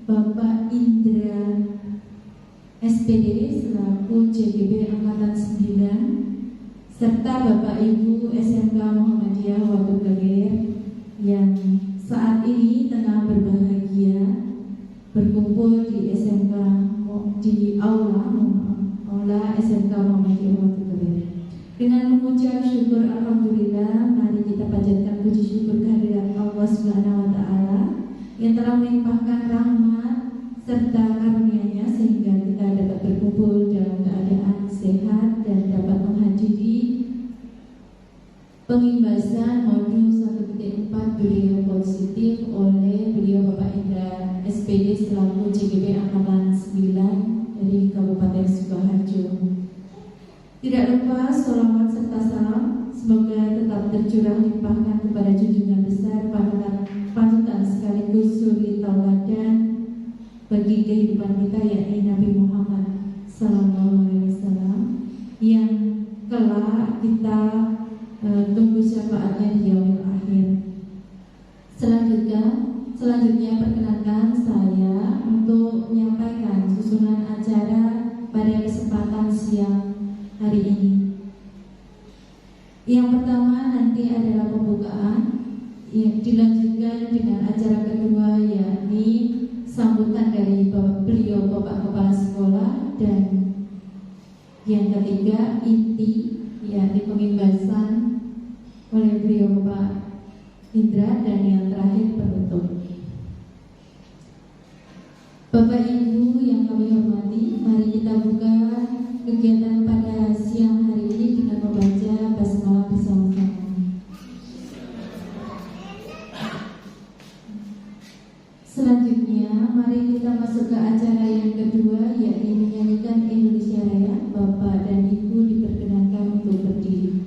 Bapak Indra SPD selaku JGB Angkatan 9 serta Bapak Ibu SMK Muhammadiyah Waduk Gager yang saat ini tengah berbahagia berkumpul di SMK di aula SMK Muhammadiyah Waduk Gager. Dengan mengucap syukur alhamdulillah, mari kita panjatkan puji syukur kehadirat Allah Subhanahu wa taala yang telah melimpahkan rahmat serta karunia-Nya sehingga kita dapat berkumpul dalam keadaan sehat dan dapat menghadiri pengimbasan modul 1.4 beliau positif oleh beliau Bapak Indra SPD selaku JGB Angkatan 9 dari Kabupaten Sukoharjo. Tidak lupa sholawat serta salam semoga tetap tercurah limpahkan kepada junjungan besar panutan sekaligus suri tauladan bagi kehidupan kita, yakni Nabi Muhammad SAW, yang kelak kita tunggu syafaatnya di yaumil akhir. Selanjutnya perkenankan saya untuk menyampaikan susunan acara pada kesempatan siang hari ini. Yang pertama nanti adalah pembukaan, dilanjutkan dengan acara kedua yakni sambutan dari beliau Bapak Kepala Sekolah, dan yang ketiga inti yakni pengimbasan oleh beliau Bapak Indra, dan yang terakhir penutup. Bapak Ibu yang kami hormati, mari kita buka kegiatan pada siang hari ini dengan membaca basmalah bersama-sama. Selanjutnya, mari kita masuk ke acara yang kedua, yakni menyanyikan Indonesia Raya. Bapak dan Ibu diperkenankan untuk berdiri.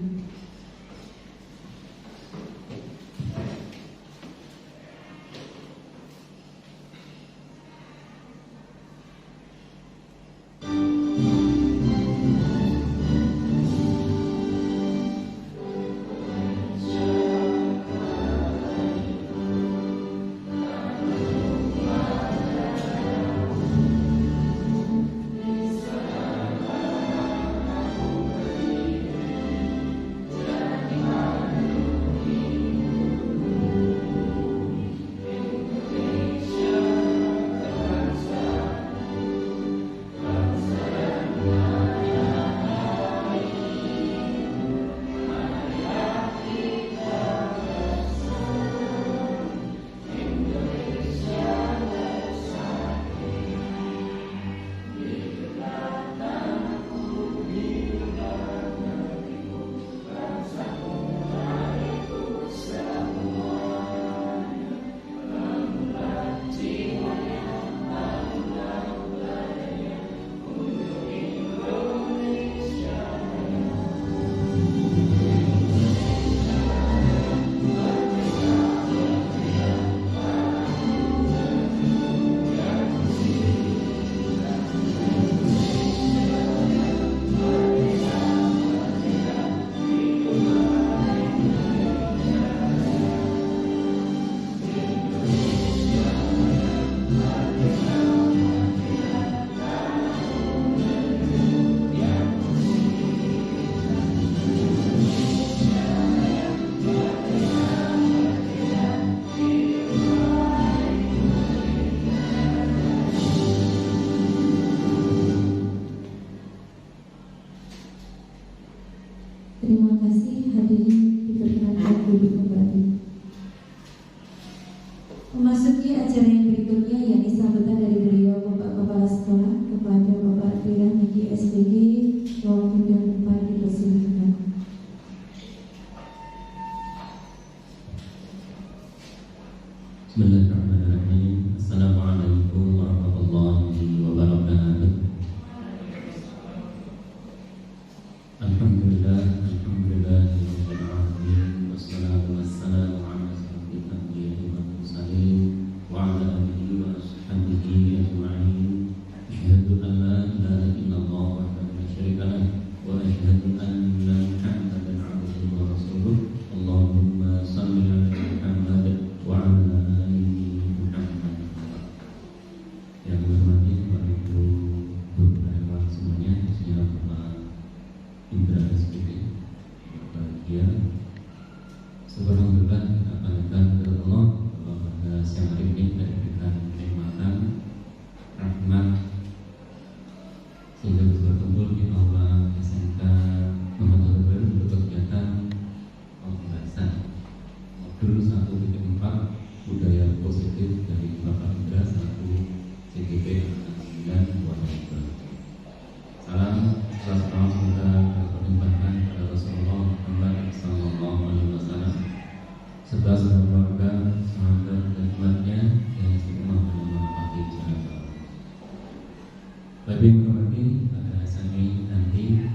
Tapi menghormati pada Sami nanti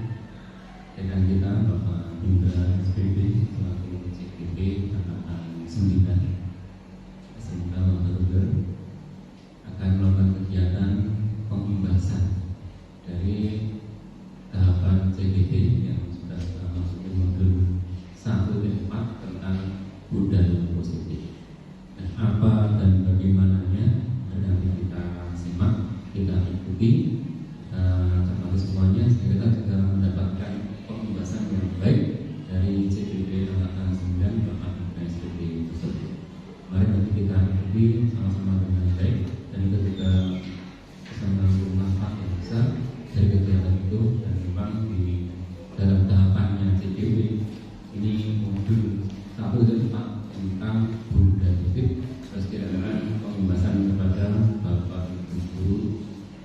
rekan kita Bapak Indra SPB selaku CGB Angkatan 9 SMK Waterloo akan melakukan kegiatan pembahasan dari tahapan CGB yang sudah masuk ke modul 1 dan 4 tentang budaya positif. Dan apa dan bagaimananya nanti kita simak, kita ikuti, termasuk semuanya sehingga kita juga mendapatkan pembahasan yang baik dari CGB Angkatan 9 Bapak Indra SPB tersebut. Mari nanti kita ikuti sama-sama dengan baik dan itu juga bisa mengambil manfaat yang besar dari kegiatan itu. Dan memang di dalam tahapannya CGB ini modul 1 dan 4 tentang budaya positif. Terus kira-kira pembahasan kepada Bapak Ibu guru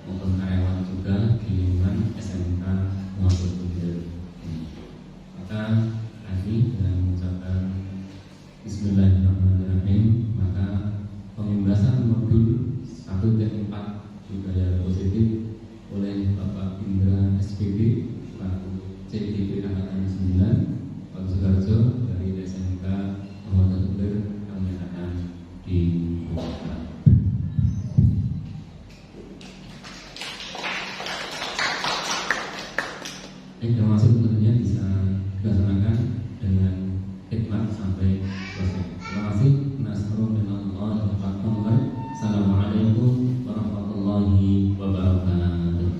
maupun karyawan juga di lingkungan SMK Muhammad Budir ini. Maka kami dengan mengucapkan Bismillahirrahmanirrahim, maka pembahasan modul 1 dan 4 budaya positif oleh Bapak Indra SPB selaku CGB Angkatan 9 Pak Sukarjo dari SMK Muhammad Budir kami akan dibuka. Yang masuk tentunya bisa dilaksanakan dengan hikmat sampai selesai. Terima kasih. Nasallallahu Assalamualaikum warahmatullahi wabarakatuh.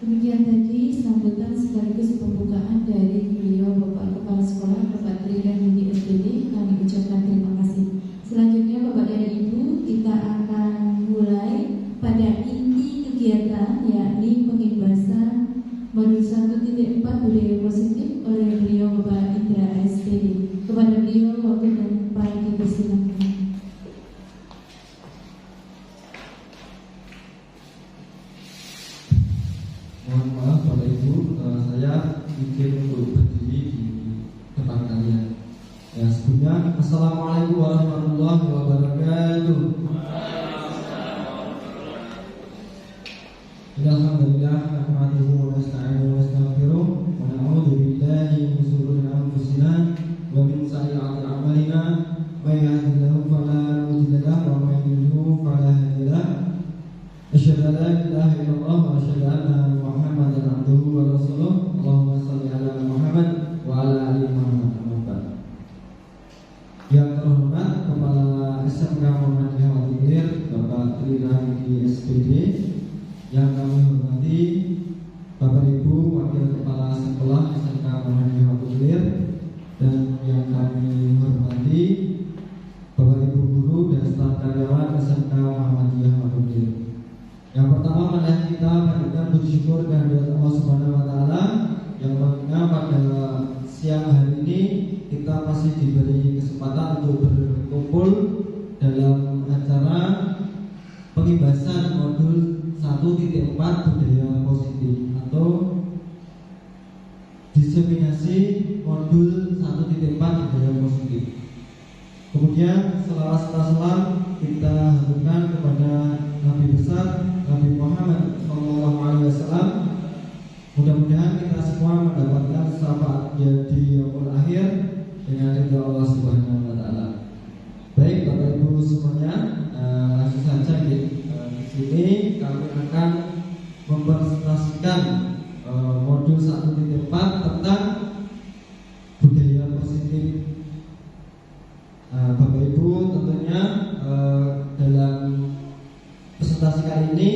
Demikian tadi sambutan sekaligus pembukaan dari beliau Bapak Kepala Sekolah Bapak Tri dan Yudi SPD. Kami ucapkan terima kasih. Selanjutnya Bapak dan Ibu, kita akan mulai pada inti kegiatan, yakni pengimbasan modul 1.4 budaya positif oleh beliau Bapak Indra SPD. Kepada beliau waktu dan tempat dipersilakan. Mohon maaf Bapak Ibu, saya izin untuk berdiri di depan kalian. Ya, sebelumnya Assalamualaikum warahmatullahi wabarakatuh. Alhamdulillah, nahmaduhu wa nasta'inuhu wa nastaghfiruh wa na'udzu billahi min shururi anfusina wa min sayyi'ati a'malina. May yahdihillahu fala mudilla lahu wa may yudlil fala hadiya lahu. Asyhadu an la ilaha illallah wa asyhadu anna Muhammadan abduhu wa rasuluh. Allahumma shalli ala Muhammad wa ala ali Muhammad. Yang terhormat Kepala SMK Muhammadiyah Watiglir Bapak Tri Rahidi SPD, yang kami hormati Bapak Ibu Wakil Kepala Sekolah SMK Muhammadiyah Watiglir, dan yang kami hormati Bapak Ibu guru dan staf karyawan SMK Muhammadiyah Watiglir. Yang pertama, marilah kita panjatkan bersyukur kehadirat Allah Subhanahu wa taala yang mana pada siang hari ini kita masih diberi kesempatan untuk berkumpul dalam acara pengimbasan modul 1.4 budaya positif atau diseminasi modul 1.4 budaya positif. Kemudian selawat salam kita haturkan kepada Nabi besar Nabi Muhammad SAW. Mudah-mudahan kita semua mendapatkan syafaatnya di yaumul akhir dengan ridha Allah Subhanahu wa taala. Baik Bapak Ibu semuanya, langsung saja di sini kami akan mempresentasikan modul 1.4 tentang budaya positif. Bapak Ibu tentunya dalam presentasi kali ini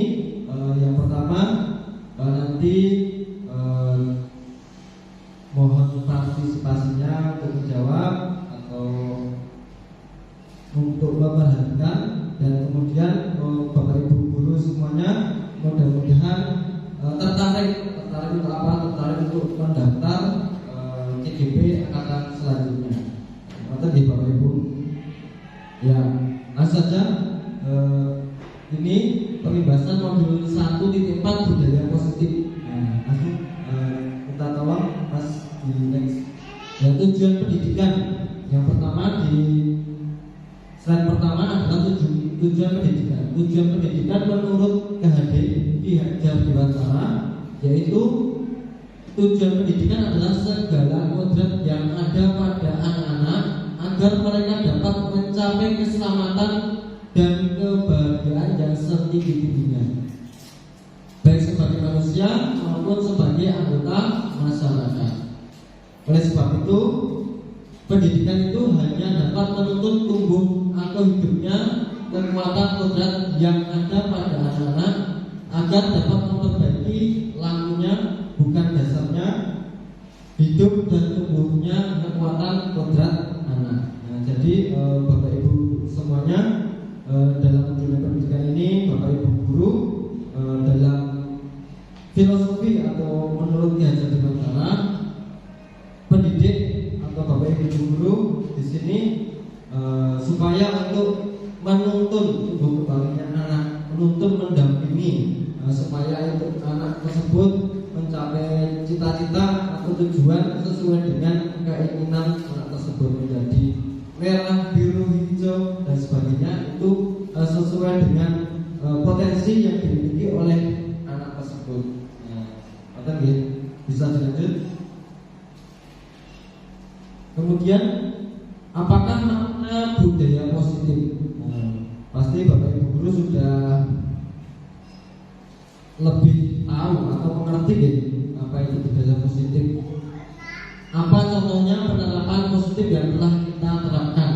yang pertama nanti mohon partisipasinya untuk menjawab atau untuk memperhatikan, dan kemudian Bapak Ibu guru semuanya mudah-mudahan tertarik untuk apa? Tertarik untuk mendaftar CGB angkatan selanjutnya. Maka di Bapak Ibu, ya langsung saja ini pembahasan modul 1.4 budaya positif. Nah, langsung kita tolong Mas di next. Ya, tujuan pendidikan yang pertama di slide pertama adalah tujuan pendidikan. Tujuan pendidikan menurut KHD Ki Hajar Dewantara, yaitu tujuan pendidikan adalah segala kodrat yang ada pada anak-anak agar mereka dapat mencapai keselamatan dan kebahagiaan yang setinggi-tingginya, baik sebagai manusia maupun sebagai anggota masyarakat. Oleh sebab itu, pendidikan itu hanya dapat menuntun tumbuh atau hidupnya kekuatan kodrat yang ada pada anak-anak agar dapat memperbaiki lakunya, bukan dasarnya hidup dan tumbuhnya kekuatan kodrat anak. Nah, jadi Bapak Ibu semuanya, dalam dunia pendidikan ini, Bapak Ibu guru, dalam filosofi atau menurut Ki Hajar Dewantara, pendidik atau Bapak Ibu guru di sini supaya untuk menuntun tumbuh kembangnya anak, menuntun mendampingi supaya itu anak tersebut mencapai cita-cita atau tujuan sesuai dengan keinginan anak tersebut, menjadi merah, biru, hijau dan sebagainya, itu sesuai dengan potensi yang dimiliki oleh anak tersebut. Nah, bisa dilanjut. Kemudian, apakah makna budaya positif? Pasti Bapak Ibu guru sudah lebih tahu atau mengerti apa itu budaya positif. Apa contohnya penerapan positif yang telah kita terapkan?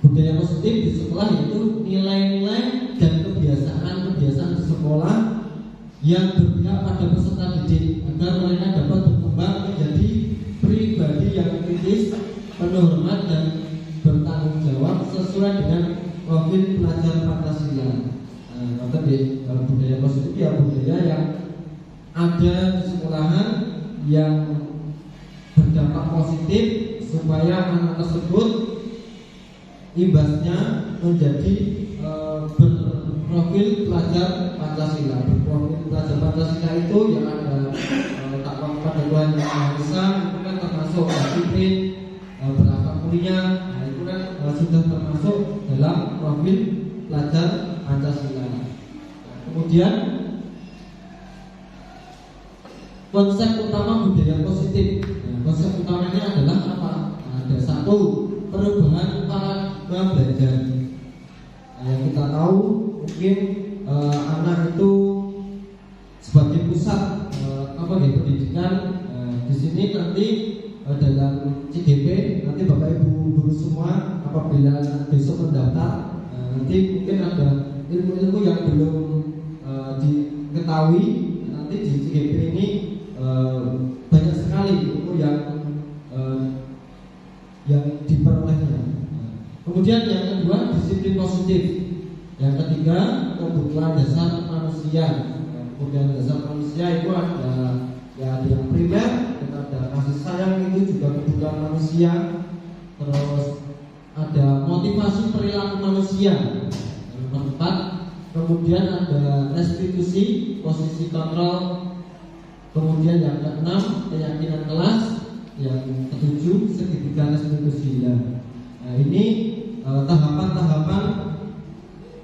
Budaya positif di sekolah itu nilai-nilai dan kebiasaan-kebiasaan di sekolah yang berpihak pada peserta didik agar mereka dapat berkembang menjadi pribadi yang kritis, penuh hormat dan bertanggung jawab sesuai dengan profil pelajar Pancasila. Kalau budaya positif ya budaya yang ada di sekolahan yang berdampak positif supaya anak tersebut imbasnya menjadi berprofil pelajar Pancasila. Berprofil pelajar Pancasila itu yang ada takwa kepada Tuhan Yang Maha Esa, itu kan termasuk disiplin, berakhlak mulia. Nah, itu kan sudah termasuk dalam profil pelajar Pancasila. Kemudian konsep utama budaya positif. Konsep utamanya adalah apa? Ada satu, perubahan paradigma belajar. Yang kita tahu mungkin anak itu sebagai pusat pendidikan. Di sini nanti dalam CGP nanti Bapak Ibu guru semua apabila besok mendaftar, nanti mungkin ada ilmu-ilmu yang belum diketahui. Nanti di CGP ini banyak sekali ilmu yang diperolehnya. Kemudian yang kedua, disiplin positif. Yang ketiga, kebutuhan dasar manusia. Kebutuhan dasar manusia itu ada yang primer, ada kasih sayang, itu juga kebutuhan manusia. Terus ada motivasi perilaku manusia. Yang keempat, kemudian ada restitusi, posisi kontrol. Kemudian yang keenam, keyakinan kelas. Yang ketujuh, segitiga restitusi. Nah, ini tahapan-tahapan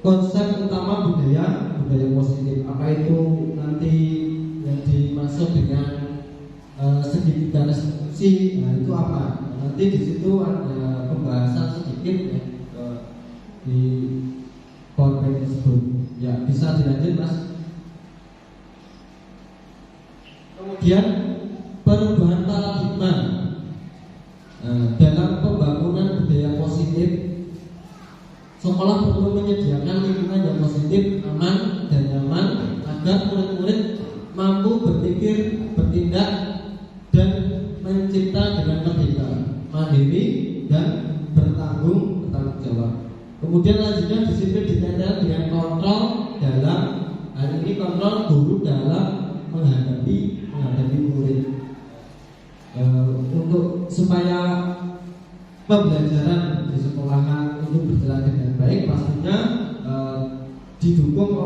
konsep utama budaya positif. Apa itu nanti yang dimaksud dengan segitiga restitusi? Nah, itu apa? Nanti di situ ada pembahasan sedikit ya, di PowerPoint tersebut. Ya, bisa dilanjut, Mas. Kemudian perubahan paradigma dalam pembangunan budaya positif. Sekolah perlu menyediakan lingkungan yang positif, aman dan nyaman agar murid-murid mampu berpikir, bertindak dan mencipta dengan merdeka, mandiri dan bertanggung jawab. Kemudian lanjutnya disiplin ditandai dengan kontrol dalam, hari ini kontrol guru dalam menghadapi murid. Untuk supaya pembelajaran di sekolahan itu berjalan dengan baik, pastinya didukung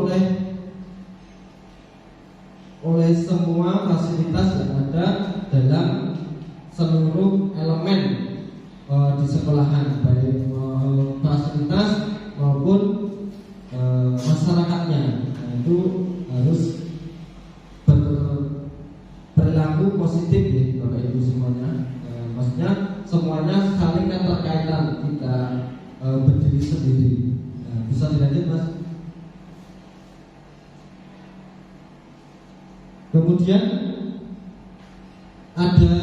oleh semua fasilitas yang ada dalam seluruh elemen di sekolahan, baik fasilitas maupun berdiri sendiri. Bisa dilanjut, Mas? Kemudian ada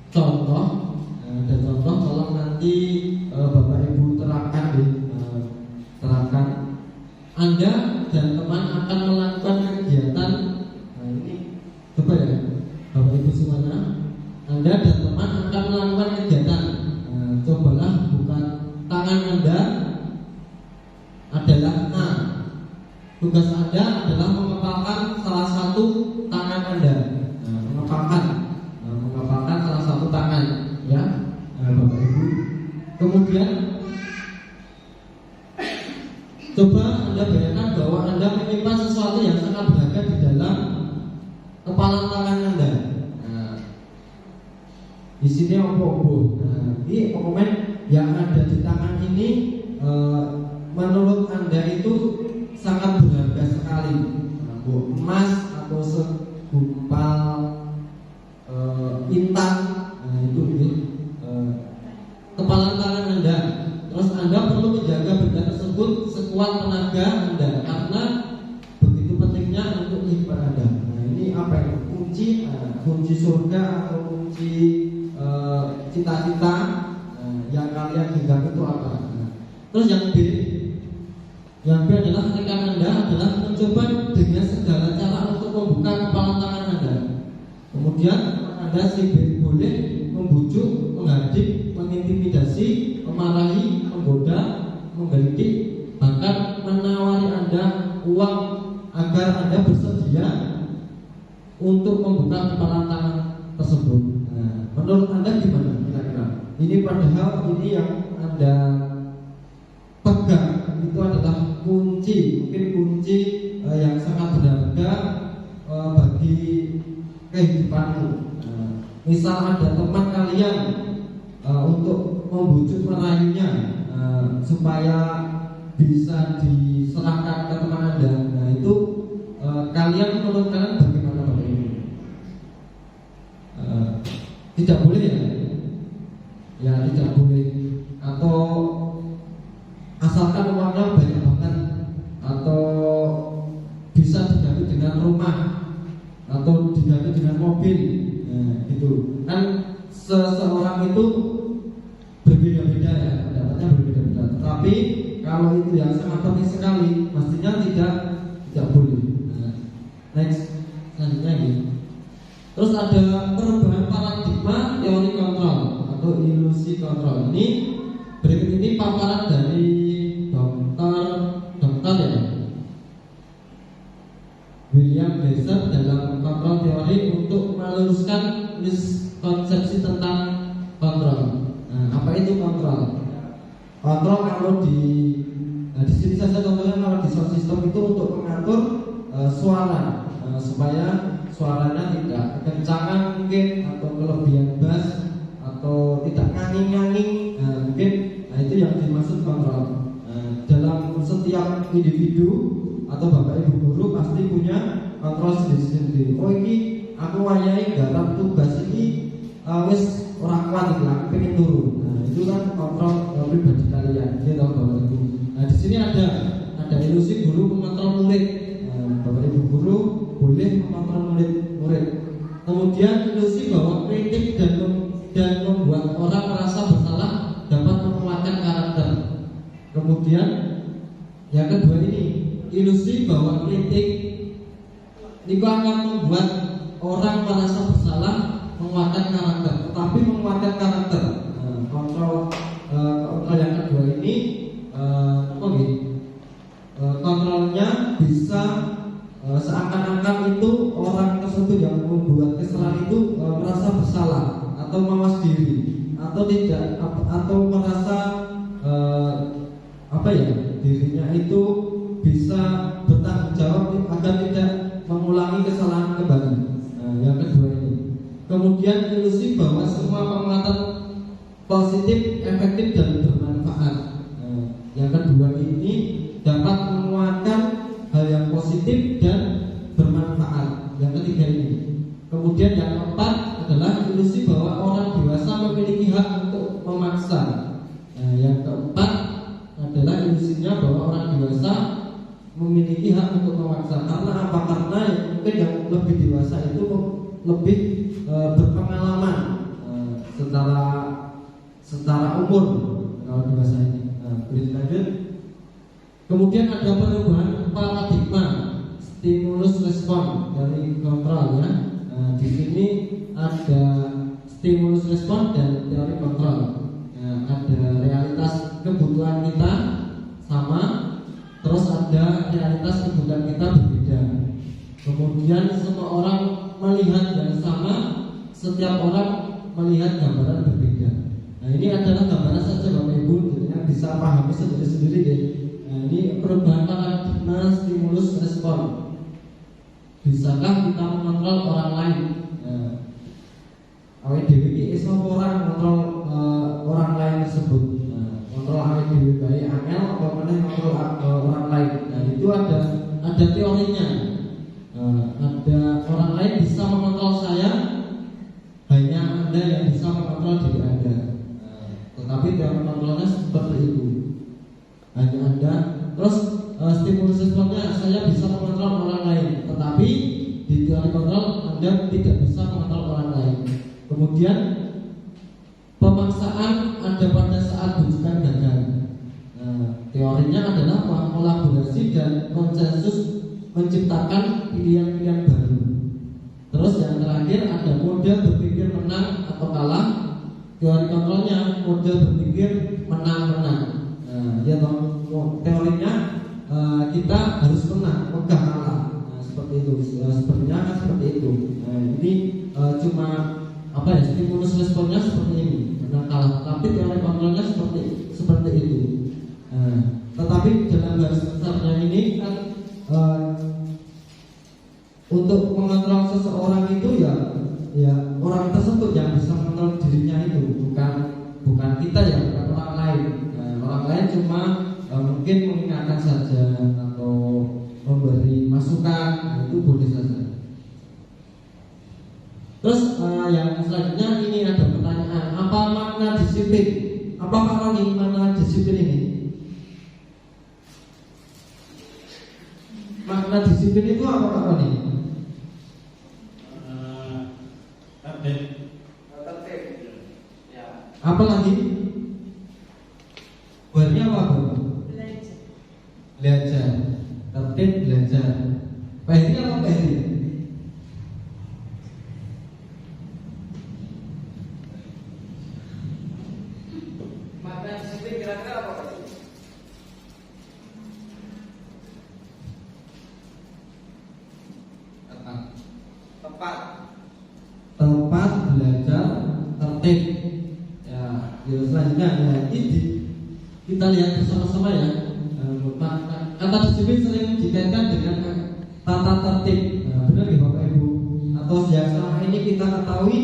contoh, tolong nanti Bapak Ibu terapkan. Anda dan teman akan melakukan kegiatan. Ini coba ya, Bapak Ibu semuanya. Anda dan teman akan melakukan kegiatan. Cobalah bukan tangan Anda adalah tugas Anda adalah mengepalkan salah satu tangan Anda. Mengepalkan salah satu tangan, ya, Bapak Ibu. Kemudian coba Anda bayangkan bahwa Anda menyimpan sesuatu yang sangat berharga di dalam kepalan tangan Anda. Di sini opo-opo. Ini dokumen yang ada di tangan ini menurut Anda itu sangat berharga sekali. Emas atau segumpal intan, itu kepalan tangan Anda. Terus Anda perlu menjaga benda tersebut sekuat tenaga Anda karena begitu pentingnya untuk kehidupan Anda. Ini apa ya? Kunci surga atau kunci cita-cita yang kalian genggam itu apa? Terus yang B adalah rekan Anda adalah mencoba dengan segala cara untuk membuka kepala tangan Anda. Kemudian Anda boleh membujuk, menghadik, mengintimidasi, memarahi, menggoda, menggelitik, bahkan menawari Anda uang agar Anda bersedia untuk membuka kepala tangan tersebut. Menurut Anda gimana kira-kira? Ini padahal ini yang Anda pegang itu adalah mungkin kunci yang sangat berharga bagi kehidupanmu. Misal ada teman kalian untuk membujuk merayunya supaya bisa diserahkan ke teman Anda. Itu kalian menurut kalian bagaimana Bapak Ibu? Tidak boleh ya? Ya tidak boleh. Atau asalkan uangnya banyak banget, atau bisa diganti dengan rumah, atau diganti dengan mobil, gitu. Kan seseorang itu berbeda-beda ya, pendapatnya berbeda-beda. Tetapi kalau itu yang sangat penting sekali, pastinya tidak boleh. Next, selanjutnya ini. Terus ada perubahan paradigma teori kontrol atau ilusi kontrol. Ini berikut ini paparan dari dokter ya, William Glasser dalam kontrol teori untuk meluruskan miskonsepsi tentang kontrol. Apa itu kontrol? Kontrol kalau di sini saja contohnya, kalau di sound system itu untuk mengatur suara supaya suaranya tidak kekencangan mungkin, atau kelebihan bass, atau tidak nganging-nganging, mungkin. Itu yang dimaksud kontrol. Dalam setiap individu atau Bapak Ibu guru pasti punya kontrol sendiri-sendiri. Oh ini aku wayahe garap tugas ini wis ora kuat iki, aku pengen turun. Itu kan kontrol pribadi kalian, gitu Bapak Ibu. Di sini ada ilusi guru mengontrol murid. Bapak Ibu guru boleh mengontrol murid. Kemudian ilusi bahwa kritik dan membuat orang merasa bersalah dapat menguatkan karakter. Kemudian yang kedua ini, ilusi bahwa kritik itu akan membuat orang merasa bersalah, menguatkan karakter. Tetapi menguatkan karakter, kontrol yang kedua ini, kontrolnya bisa seakan-akan itu orang tersebut yang membuat kesalahan itu merasa bersalah atau mawas diri, atau tidak, atau merasa dirinya itu bisa bertanggung jawab agar tidak mengulangi kesalahan kembali. Yang kedua ini. Kemudian ilusi bahwa semua penguatan positif, efektif dan bermanfaat. Yang kedua ini dapat menguatkan hal yang positif dan bermanfaat. Yang ketiga ini. Kemudian yang keempat adalah ilusi bahwa orang dewasa memiliki hak untuk memaksa memaksa. Karena apa? Karena mungkin yang lebih dewasa itu lebih berpengalaman secara umur kalau dewasa ini. Lanjut. Kemudian ada perubahan paradigma stimulus respon dari kontrol ya. Di sini ada stimulus respon dan teori kontrol. Ada realitas kebutuhan kita sama, terus ada realitas kebutuhan kita berbeda. Kemudian semua orang melihat yang sama, setiap orang melihat gambaran berbeda. Nah ini adalah gambaran saja Bapak Ibu, yang bisa pahami sendiri deh. Nah ini perubahan paradigma stimulus respon. Bisakah kita mengontrol orang lain? Awake dhewe iki iso ora ngontrol orang lain tersebut. Kontrol awake dhewe bae angel apa meneh kontrol orang lain. Nah itu ada teorinya. Ada orang lain bisa mengontrol saya, hanya Anda yang bisa mengontrol diri Anda. Tetapi teori kontrolnya seperti itu. Hanya Anda. Terus stimulus responnya saya bisa mengontrol orang lain, tetapi di teori kontrol Anda tidak bisa mengontrol orang lain. Kemudian pemaksaan ada pada saat bujukan gagal. Teorinya adalah kolaborasi dan konsensus menciptakan pilihan-pilihan baru. Terus yang terakhir ada mode berpikir menang atau kalah. Teori kontrolnya mode berpikir menang-menang. Teorinya kita harus menang, megah kalah. Seperti itu. Sepertinya kan seperti itu. Ini cuma stimulus responnya seperti ini, menang kalah. Tapi teori kontrolnya seperti itu. Tetapi dalam garis besarnya ini kan untuk mengontrol seseorang itu ya orang tersebut yang bisa mengontrol dirinya itu, bukan kita ya, bukan orang lain. Orang lain cuma mungkin mengingatkan saja atau memberi masukan, itu boleh saja. Terus yang selanjutnya ini ada pertanyaan, apa makna disiplin? Apa makna disiplin ini? Makna disiplin itu apa Pak Roni? Tertib. Ya. Apa lagi? Buatnya apa Bu? Belajar. Tertib belajar. Pak Heri apa Pak Heri? Makna disiplin kira-kira apa Pak? Tepat belajar, tertib. Ya, selanjutnya ini kita lihat bersama-sama ya. Kata disiplin sering dikaitkan dengan tata tertib. Benar ya Bapak Ibu? Atau yang selama ini kita ketahui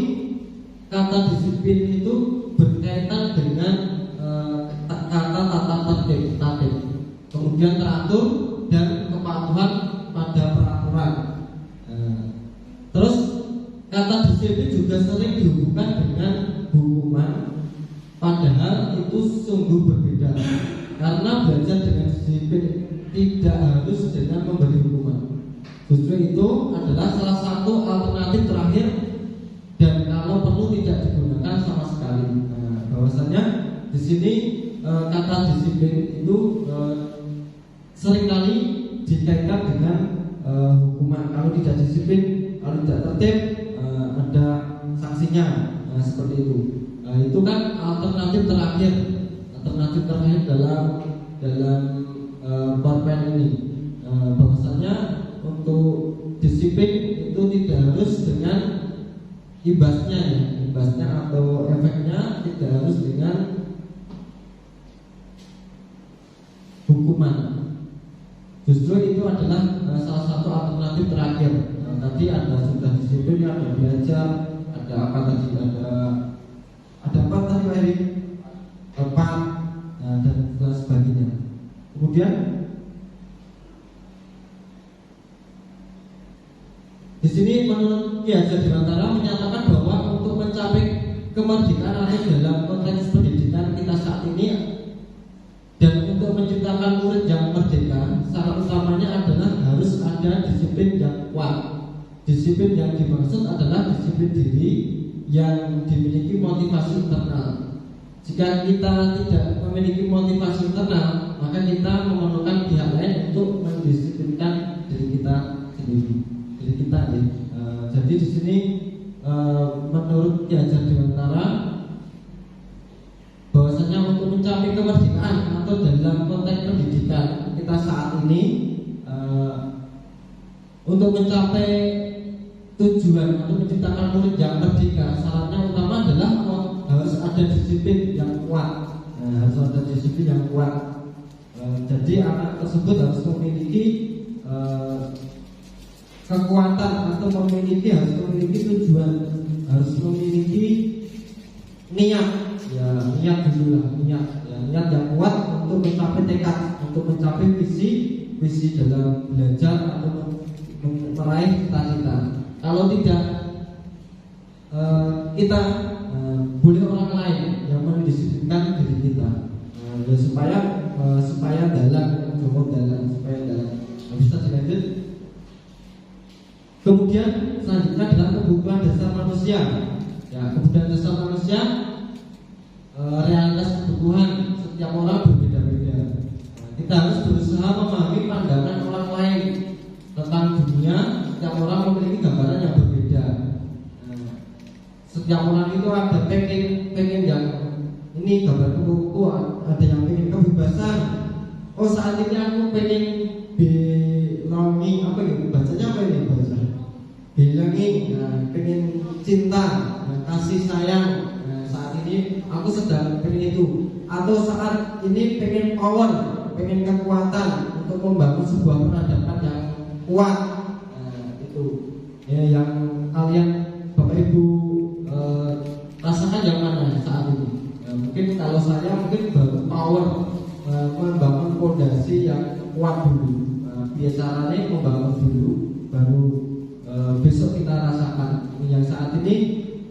kata disiplin itu berkaitan dengan kata tata tertib. Kemudian teratur dan kepatuhan pada peraturan. Terus kata disiplin juga sering dihubungkan dengan hukuman, padahal itu sungguh berbeda. Karena belajar dengan disiplin tidak harus dengan memberi hukuman. Justru itu adalah salah satu alternatif terakhir, dan kalau perlu tidak digunakan sama sekali. Bahwasanya di sini kata disiplin itu seringkali dikaitkan dengan hukuman. Kalau tidak disiplin, kalau tidak tertib, ada sanksinya, seperti itu. Itu kan alternatif terakhir dalam PowerPoint ini. Bahwasanya untuk disiplin itu tidak harus dengan imbasnya atau efeknya, tidak harus dengan hukuman. Justru itu adalah salah satu alternatif terakhir. Tadi sudah disiplin, ada belajar, ada apa tadi, ada apa tadi Pak Eri? Tepat dan sebagainya. Kemudian di sini menurut Ki Hajar Dewantara menyatakan bahwa untuk mencapai kemerdekaan atau dalam konteks pendidikan kita saat ini, dan untuk menciptakan murid yang merdeka, syarat utamanya adalah harus ada ada disiplin yang kuat. Disiplin yang dimaksud adalah disiplin diri yang dimiliki motivasi internal. Jika kita tidak memiliki motivasi internal, maka kita memerlukan pihak lain untuk mendisiplinkan diri kita sendiri. Diri kita ya. Jadi di sini menurut Ki Hajar Dewantara bahwasanya untuk mencapai kemerdekaan atau dalam konteks pendidikan kita saat ini, untuk mencapai tujuan untuk menciptakan murid yang merdeka, syaratnya utama adalah harus ada disiplin yang kuat. Harus ada disiplin yang kuat. Jadi anak tersebut harus memiliki kekuatan atau harus memiliki tujuan, harus memiliki niat. Ya, niat dulu lah, niat yang kuat untuk mencapai tekad, untuk mencapai visi dalam belajar atau meraih cita-cita. Kalau tidak, kita boleh orang lain yang mendisiplinkan diri kita, ya supaya dalam. Bisa dilanjut. Kemudian selanjutnya adalah kebutuhan dasar manusia. Ya, kebutuhan dasar manusia, realitas kebutuhan setiap orang berbeda-beda. Kita harus berusaha memahami pandangan orang lain tentang dunia. Setiap orang memiliki gambaran yang berbeda. Setiap orang itu ada pengen yang ini gambar kuku, ada yang pengen kebebasan. Oh, saat ini aku pengen belonging, apa gitu bacanya, apa ini bahasa belonging, pengen cinta, kasih sayang. Saat ini aku sedang pengen itu. Atau saat ini pengen power, pengen kekuatan untuk membangun sebuah peradaban yang kuat. Itu ya, yang kalian Bapak Ibu rasakan yang mana saat ini? Mungkin kalau saya mungkin baru power, membangun fondasi yang kuat dulu. Biasanya membangun dulu, baru besok kita rasakan. Yang saat ini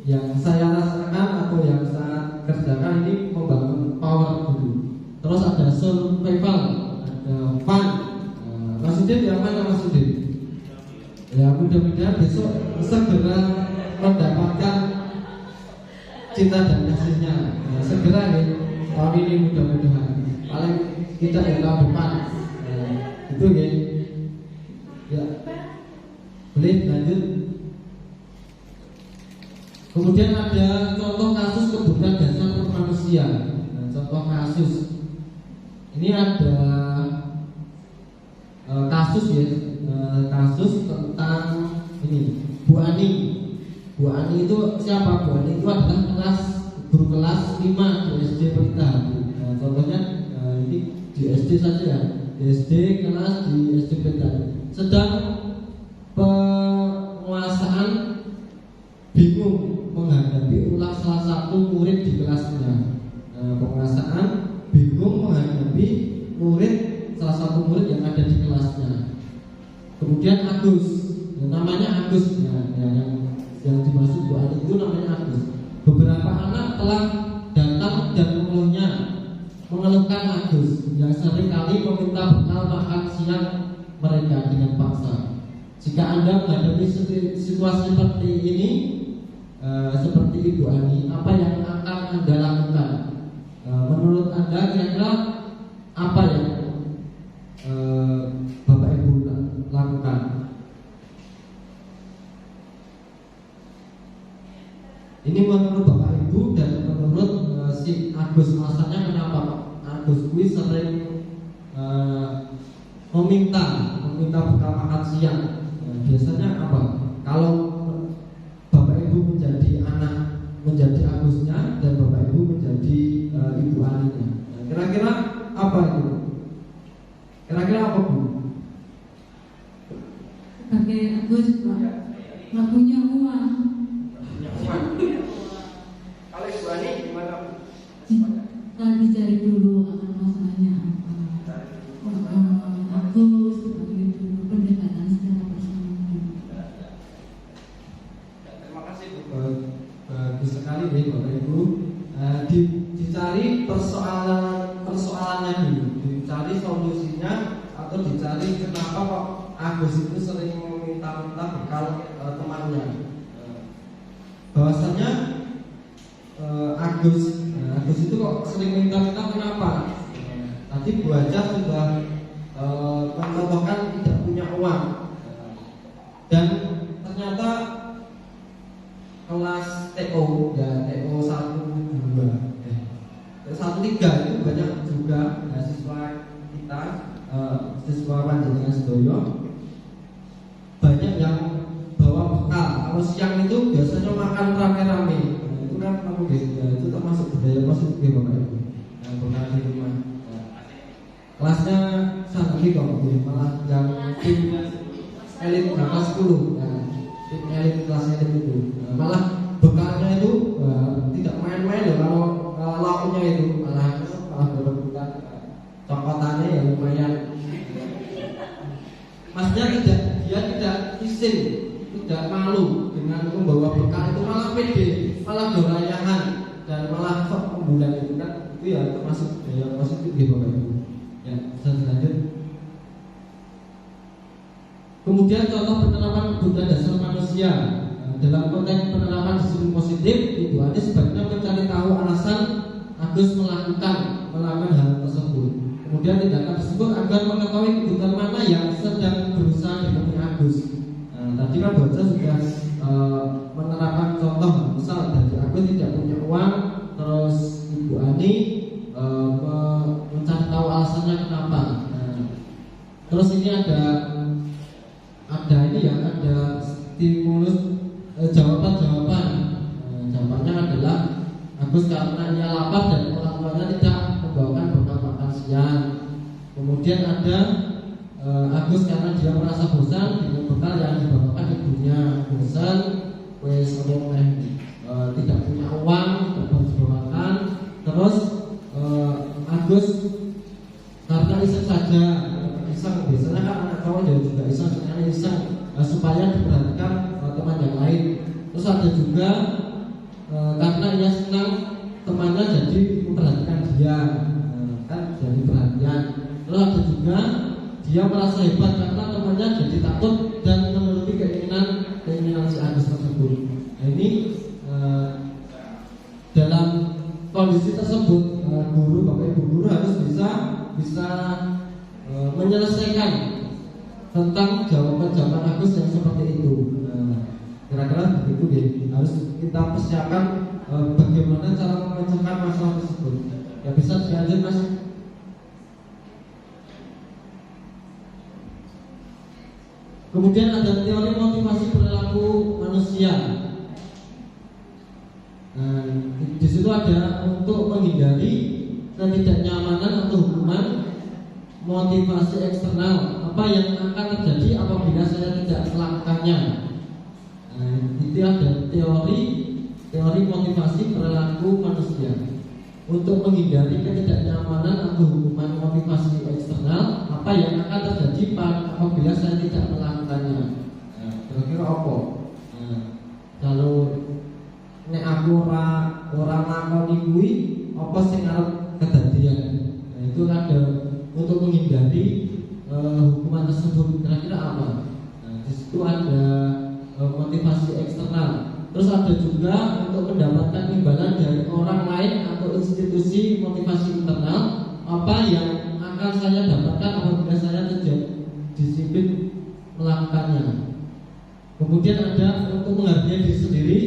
yang saya rasakan atau yang saya kerjakan ini membangun power dulu. Terus ada survival, ada fun. Mas Udin yang mana Mas Udin? Ya, mudah-mudahan besok segera mendapatkan cinta dan kasihnya. Segera nih tahun ini, mudah-mudahan paling tidak ya tahun depan. Itu ya. Boleh lanjut. Kemudian ada contoh kasus kebutuhan dasar manusia. Contoh kasus ini ada kasus ya, kasus tentang ini Bu Ani. Bu Ani itu siapa? Bu Ani itu adalah guru kelas 5 di SD Pelita. Contohnya ini di SD saja ya, di SD kelas di SD Pelita. Sedang penguasaan bingung menghadapi ulah salah satu murid di kelasnya. Penguasaan bingung menghadapi salah satu murid yang ada di kelasnya. Kemudian Agus, namanya Agus, yang dimaksud Bu Ani itu namanya Agus. Beberapa anak telah datang dan mengeluhkan Agus yang sering kali meminta bekal makan siang mereka dengan paksa. Jika Anda menghadapi situasi seperti ini, seperti Ibu Ani, apa yang akan Anda lakukan? Menurut Anda kira-kira apa yang Bapak Ibu lakukan? Ini menurut Bapak Ibu dan menurut si Agus. Alasannya kenapa Agus kuwi sering meminta bekal makan siang? Biasanya apa? Kalau Bapak Ibu menjadi Agusnya dan Bapak Ibu menjadi Ibu Aninya, kira-kira apa itu? Kira-kira apa Bu? Sebagai Agus, Pak, nggak punya uang. Kalau Ibu Ani gimana? Tadi cari dulu akan masalahnya apa. Agus sebagai dulu pendekatan secara personal. Terima kasih Bu. Bagus sekali nih Bapak Ibu. Dicari persoalannya dulu, dicari solusinya atau dicari kenapa kok Agus itu sering meminta-minta bekal temannya. Bahwasanya Agus itu kok sering minta-minta kenapa? Tadi Bu Haja sudah mencontohkan tidak punya uang, dan ternyata kelas TO ya TO 1-3 itu banyak juga siswa kita, siswa Panjenengan Sedoyo, banyak yang bawa bekal. Kalau siang itu biasanya makan rame-rame. Itu kan itu termasuk budaya positif ya Bapak Ibu. Yang bekal di rumah. Kelasnya sangat kok, malah yang tim elit kelas 10, tim elit kelas elit itu, malah bekalnya itu tidak main-main ya. Kalau lauknya itu malah berbuka cokotannya ya lumayan. Maksudnya dia tidak izin, tidak malu dengan membawa bekal itu, malah pede, malah dorayahan, dan malah sok pembulan itu kan, itu ya termasuk yang positif ya Bapak Ibu. Ya, bisa lanjut. Kemudian contoh penerapan kebutuhan dasar manusia dalam konteks penerapan disiplin positif, Ibu Anies sebaiknya mencari tahu alasan Agus melakukan hal tersebut. Kemudian tindakan tersebut agar mengetahui kebutuhan mana yang sedang berusaha dipenuhi Agus. Tadi kan Baca sudah menerapkan contoh, misal dari Agus tidak punya uang, terus Ibu Ani mencari tahu alasannya kenapa. Terus ini ada stimulus jawaban. Jawabannya adalah Agus karena ia lapar dan orang tuanya tidak membawakan bekal makan siang. Kemudian ada Agus karena dia merasa bosan dengan bekal yang dibawakan ibunya. Bosan, tidak punya uang, tidak bisa makan. Terus Agus karena iseng saja, biasanya kan anak cowok juga iseng supaya diperhatikan teman yang lain. Terus ada juga karena ia senang temannya jadi memperhatikan dia, kan jadi perhatian. Terus ada juga dia merasa hebat karena temannya jadi takut dan menuruti keinginan si Agus tersebut. Nah, ini dalam kondisi tersebut guru, Bapak Ibu guru harus bisa menyelesaikan tentang jawaban Agus yang seperti itu. Kira-kira begitu deh. Harus kita persiapkan bagaimana cara memecahkan masalah tersebut. Ya, bisa dilanjut Mas. Kemudian ada teori motivasi perilaku manusia. Di situ ada untuk menghindari ketidaknyamanan atau hukuman, motivasi eksternal, apa yang akan terjadi apabila saya tidak melakukannya. Itu ada teori motivasi perilaku manusia. Untuk menghindari ketidaknyamanan atau hukuman motivasi eksternal, apa yang akan terjadi apabila saya tidak melakukannya. Kira-kira apa? Kalau nek aku ora nglakoni kuwi, apa sing arep kedadian? Itu ada untuk menghindari hukuman tersebut. Kira-kira apa? Di situ ada motivasi eksternal. Terus ada juga untuk mendapatkan imbalan dari orang lain atau institusi, motivasi internal, apa yang akan saya dapatkan apabila saya tidak disiplin melakukannya. Kemudian ada untuk menghargai diri sendiri,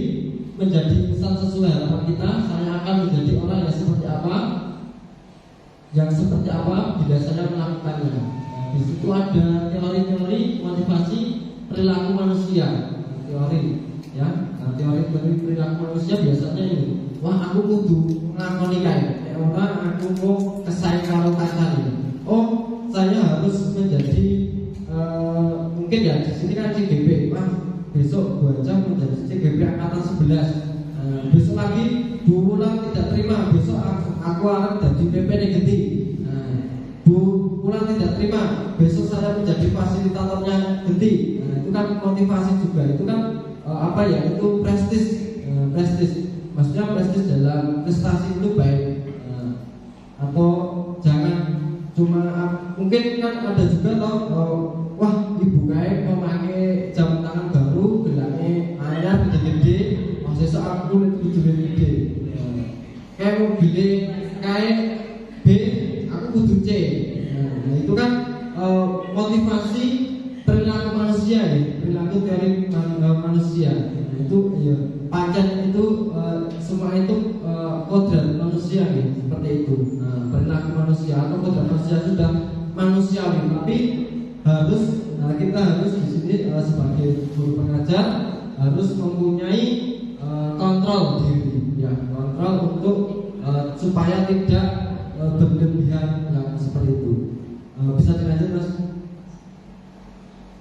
menjadi insan sesuai harapan kita. Saya akan menjadi orang yang seperti apa bila saya melakukannya. Di situ ada teori-teori motivasi perilaku manusia. Teori perilaku manusia biasanya ini, wah aku kudu ngakoni kae, orang aku mau kesaing karo kancane. Oh, saya harus menjadi mungkin ya di sini kan CGP, wah besok gua aja menjadi CGP angkatan 11. Besok lagi Bu Wulan tidak terima, besok aku akan jadi PP Genti. Bu Wulan tidak terima, besok saya menjadi fasilitatornya Genti. Itu kan motivasi juga, itu kan itu prestis. Maksudnya prestis dalam prestasi itu baik, atau jangan cuma mungkin kan ada juga wah ibu kayak memakai jam tangan baru geraknya anyar gede-gede, maksudnya aku itu gede-gede. Kayak mobilnya kayak B, aku kudu C. Nah itu kan motivasi perilaku manusia ya, perilaku teori manusia. Nah, itu ya pancen itu semua itu kodrat manusia ya, seperti itu. Nah, perilaku manusia atau kodrat manusia sudah manusiawi, tapi kita harus di sini sebagai guru pengajar harus mempunyai kontrol diri, ya kontrol untuk supaya tidak berlebihan yang seperti itu. Bisa dilanjut mas.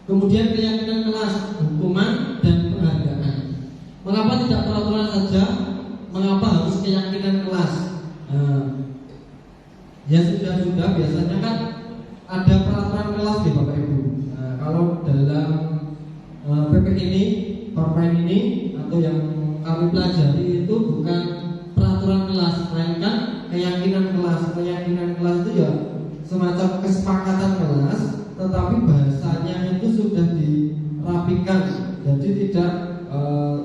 Kemudian keyakinan kelas, hukuman dan penghargaan. Mengapa tidak peraturan saja? Mengapa harus keyakinan kelas? Ya sudah biasanya kan ada peraturan kelas di Bapak Ibu. Kalau dalam PP ini, Permen ini atau yang kami pelajari itu bukan peraturan kelas, melainkan keyakinan kelas. Keyakinan kelas itu ya semacam kesepakatan kelas, tetapi bahasanya itu sudah dirapikan, jadi tidak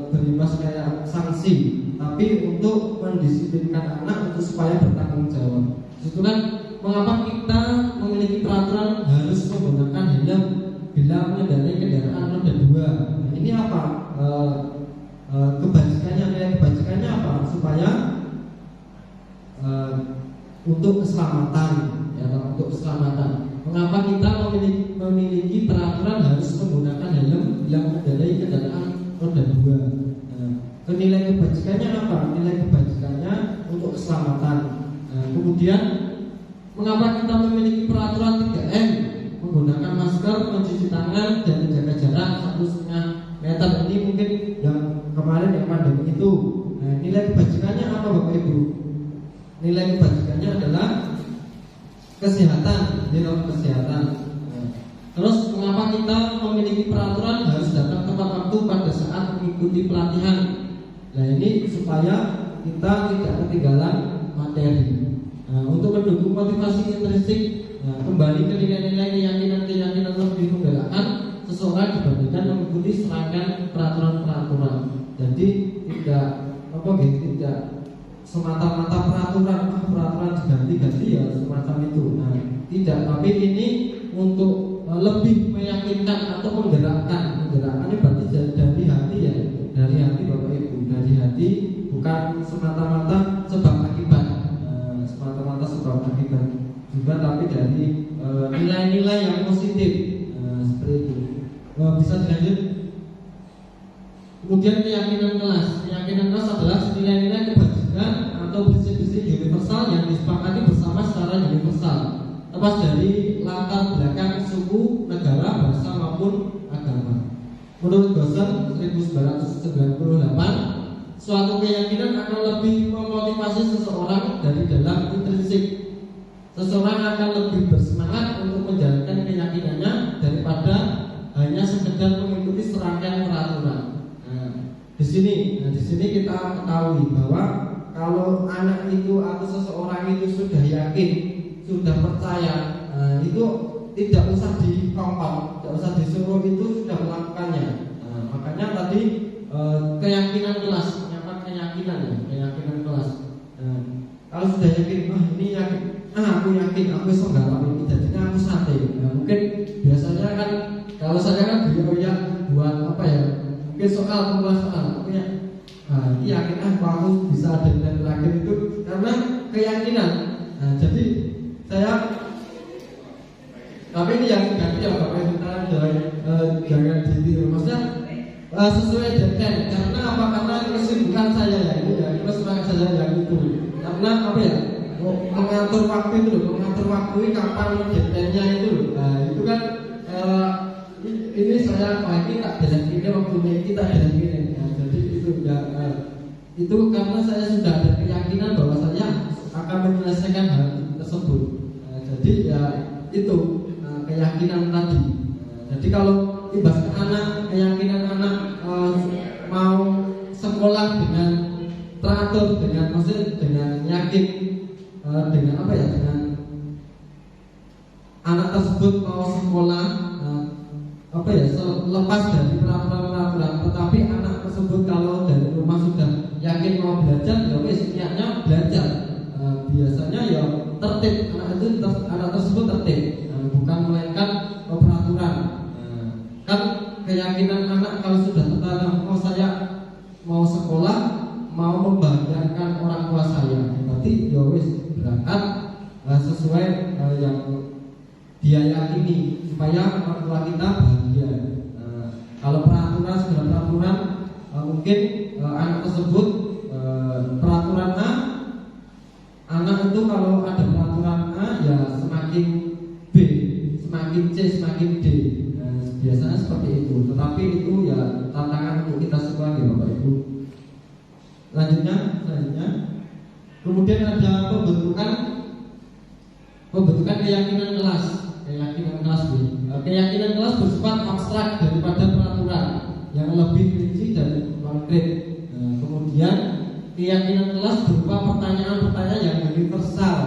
berimbas kayak sanksi, tapi untuk mendisiplinkan anak untuk supaya bertanggung jawab. Itu kan mengapa kita memiliki peraturan harus menggunakan helm bila mengendarai kendaraan roda 2. Ini apa? Kebajikannya apa? Supaya untuk keselamatan, ya, untuk keselamatan. Mengapa kita memiliki peraturan harus menggunakan helm yang mengendarai kendaraan roda 2? Nilai kebajikannya apa? Nilai kebajikannya untuk keselamatan. Kemudian mengapa kita memiliki peraturan 3M? Menggunakan masker, mencuci tangan, dan menjaga jarak 1,5 meter. Ini mungkin yang kemarin yang pandemi itu. Nilai kebajikannya apa Bapak Ibu? Nilai kebajikannya adalah kesehatan, kesehatan. Terus mengapa kita memiliki peraturan harus datang tepat waktu pada saat mengikuti pelatihan? Nah ini supaya kita tidak ketinggalan materi. Untuk mendukung motivasi intrinsik, kembali ke nilai-nilai keyakinan lebih menggerakkan seseorang dibandingkan mengikuti serangkaian peraturan-peraturan. Jadi tidak semata-mata peraturan diganti-ganti ya semacam itu. Tidak, tapi ini untuk lebih meyakinkan atau menggerakkan. Menggerakkan ini berarti dari hati ya, dari hati Bapak Ibu, dari hati, bukan semata-mata sebab akibat. Semata-mata sebab akibat juga, tapi dari nilai-nilai yang positif, seperti itu. Bisa dilanjut. Kemudian keyakinan kelas. Keyakinan kelas adalah nilai-nilai kebajikan atau prinsip-prinsip universal yang disepakati bersama secara universal, lepas dari latar belakang suku, negara, bahasa maupun agama. Menurut Gosen 1998, suatu keyakinan akan lebih memotivasi seseorang dari dalam intrinsik. Seseorang akan lebih bersemangat untuk menjalankan keyakinannya daripada hanya sekedar mengikuti serangkaian peraturan. Di sini kita ketahui bahwa kalau anak itu atau seseorang itu sudah yakin, sudah percaya, itu tidak usah dikompon, tidak usah disuruh, itu sudah melakukannya. Makanya tadi keyakinan kelas. Keyakinan kelas. Kalau sudah yakin, ini yakin, aku yakin, aku bisa nggalak ini, jadinya aku sate. Mungkin biasanya kan kalau saya kan beliau buat apa ya? Mungkin soal aku yakin aku bisa ada nilai terakhir itu karena keyakinan. Jadi saya, tapi ini yang ganti ya Bapak Ibu, jangan ditiru. Maksudnya sesuai deadline. Karena apa? Karena kesibukan saya ya itu ya, kesibukan saya yang itu. Karena apa ya? Mengatur waktu itu loh, mengatur waktu ini kapan deadline-nya itu loh. Itu kan ini saya pagi tak jalan ini waktunya kita jalan ini. Jadi itu ya, itu karena saya sudah ada keyakinan bahwa saya akan menyelesaikan hal tersebut. Jadi ya itu keyakinan tadi. Jadi kalau ibarat anak, keyakinan anak mau sekolah dengan teratur, dengan yakin, dengan apa ya, dengan anak tersebut mau sekolah lepas dari peraturan-peraturan, tetapi anak tersebut kalau dari rumah sudah yakin mau belajar, ya wis niatnya belajar. Biasanya ya tertib, anak tersebut tertib, bukan melainkan peraturan. Kan keyakinan anak kalau sudah tertanam, saya mau sekolah, mau membahagiakan orang tua saya, berarti ya wis berangkat sesuai yang dia yakini supaya orang tua kita bahagia. Kalau peraturan sudah peraturan, mungkin anak tersebut peraturan A, anak itu kalau ada peraturan A ya semakin B, semakin C, semakin D. Biasanya seperti itu. Tetapi itu ya tantangan untuk kita semua ya Bapak Ibu. Selanjutnya, kemudian ada pembentukan keyakinan kelas. Keyakinan kelas bersifat abstrak daripada peraturan yang lebih rinci dan konkret. Kemudian keyakinan kelas berupa pertanyaan-pertanyaan yang universal.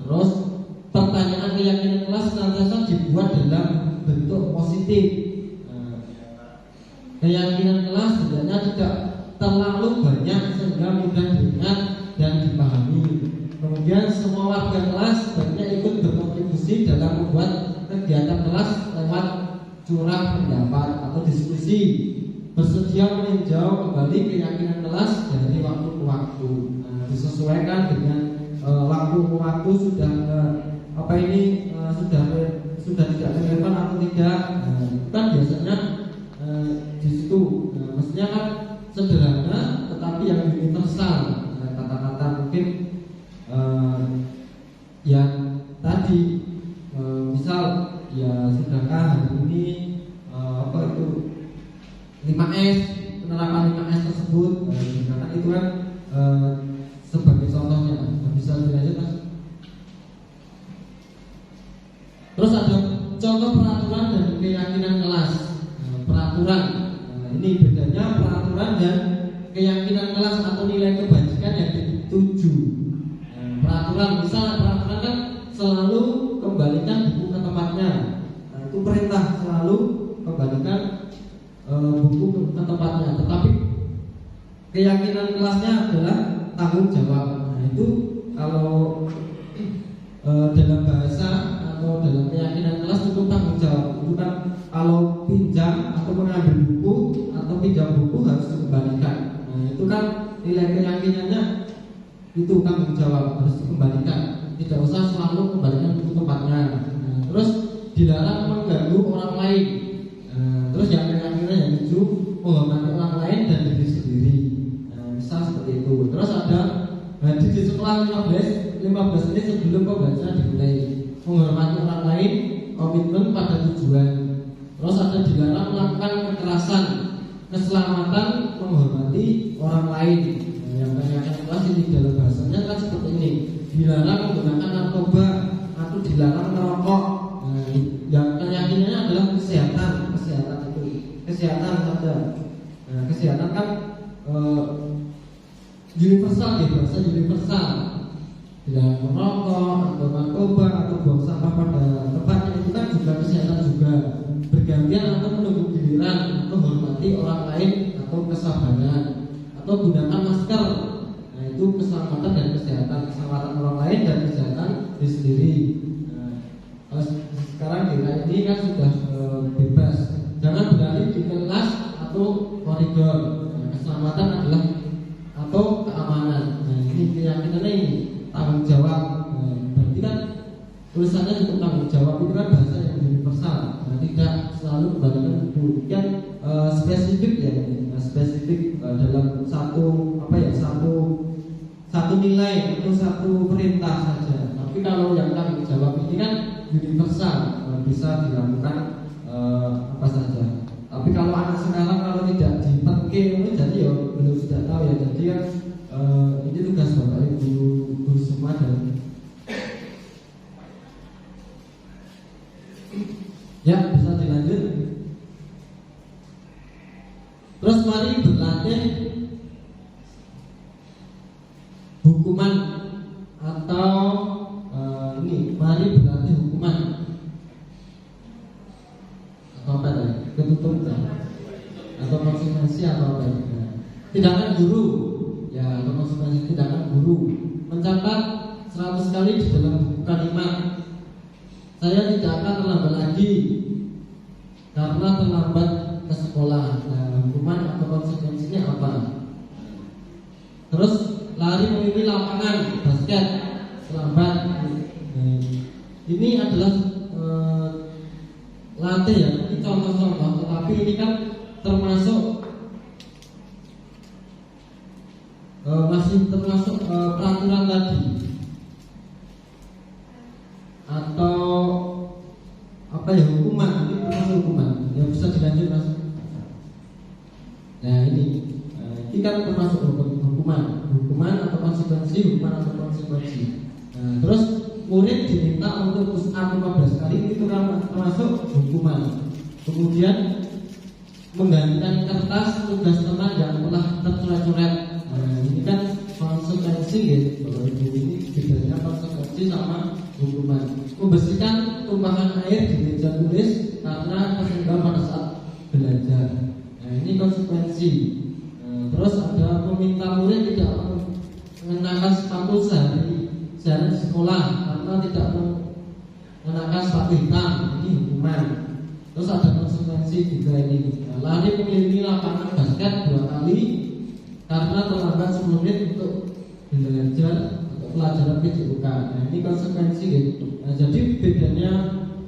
Terus pertanyaan keyakinan kelas senantiasa dibuat dalam bentuk positif. Keyakinan kelas sebenarnya tidak terlalu banyak sehingga mudah diingat dan dipahami. Kemudian semua warga kelas sebaiknya ikut berkontribusi dalam membuat kegiatan kelas lewat curah pendapat atau diskusi. Bersedia meninjau kembali keyakinan kelas dari waktu ke waktu. Disesuaikan dengan waktu ke waktu sudah sudah tidak relevan atau tidak. Kan biasanya di situ maksudnya kan sederhana tetapi yang universal. Kata-kata mungkin yang tadi misal ya sudahkah hari ini 5S, penerapan 5S tersebut, karena itu kan sebagai contohnya. Bisa dilanjut Mas. Terus ada contoh peraturan dan keyakinan kelas. Peraturan, ini bedanya peraturan dan keyakinan kelas atau nilai kebajikan yang dituju. Peraturan, misalnya peraturan kan selalu kembalikan buku ke tempatnya. Itu perintah, selalu kembalikan buku ke tempatnya. Tetapi keyakinan kelasnya adalah tanggung jawab. Itu kalau dalam bahasa atau dalam keyakinan kelas itu tanggung jawab. Itu kan kalau pinjam atau mengambil buku atau pinjam buku harus dikembalikan. Itu kan nilai keyakinannya itu tanggung jawab, harus dikembalikan. Tidak usah selalu kembalikan buku tempatnya. Terus dilarang mengganggu orang lain. Terus yang keyakinan yang tujuh, menghormati orang lain dan diri sendiri. Misal seperti itu. Terus ada di sekolah 15 menit sebelum pembelajaran dimulai. Menghormati orang lain, komitmen pada tujuan. Terus ada dilarang melakukan kekerasan, keselamatan, menghormati orang lain. Yang keyakinan kelas ini dalam bahasanya kan seperti ini. Dilarang menggunakan narkoba atau dilarang merokok. Yang keyakinannya adalah kesehatan saja. Kesehatan kan universal ya, bahasa universal. Tidak merokok atau narkoba atau buang sampah pada tempatnya itu kan juga kesehatan juga. Bergantian atau menunggu giliran atau hormati orang lain atau kesabaran atau gunakan masker. Itu keselamatan dan kesehatan, keselamatan orang lain dan kesehatan diri sendiri. Sekarang kita ini kan sudah bebas. Jangan beralih di kelas atau koridor. Keselamatan adalah atau keamanan. Ini keyakinannya ini tanggung jawab. Berarti kan tulisannya cukup tanggung jawab itu kan bahasa yang universal. Tidak selalu kembalikan buku. Yang spesifik ya, spesifik dalam satu nilai atau satu perintah saja. Tapi kalau yang tanggung jawab ini kan universal, bisa dilakukan apa saja. Tapi kalau anak sekarang kalau tidak dipakai, jadi ya belum sudah tahu ya. Jadi kan ini tugas Bapak Ibu guru semua dan ya bisa dilanjut. Terus mari berlatih hukuman atau mari berlatih hukuman. konsekuensi atau apa itu? Tindakan guru, ya atau konsekuensi tindakan guru mencatat 100 kali di dalam buku kalimat saya tidak akan terlambat lagi karena terlambat ke sekolah. Nah, hukuman atau konsekuensinya apa? Terus lari memilih lapangan basket terlambat. Ini adalah latih ya, ini contoh-contoh, tetapi ini kan termasuk masih termasuk peraturan tadi atau apa ya, hukuman. Ini termasuk hukuman yang bisa dilanjut mas. Nah ini kan termasuk hukuman atau konsekuensi, Nah, terus murid diminta untuk push up 15 kali, itu kan termasuk hukuman. Kemudian menggantikan kertas tugas teman yang telah tercoret-coret. Nah, ini kan konsekuensi gitu. Ini bedanya konsekuensi sama hukuman. Membersihkan tumpahan air di meja tulis karena ketinggalan pada saat belajar. Nah, ini konsekuensi. Terus ada meminta murid tidak mengenakan sepatu sehari di sekolah karena tidak mengenakan sepatu hitam. Ini hukuman. Terus ada konsekuensi juga ini. Lari mengelilingi lapangan basket 2 kali karena terlambat 10 menit untuk belajar atau pelajaran PJUK. Nah, ini konsekuensi gitu. Nah, jadi bedanya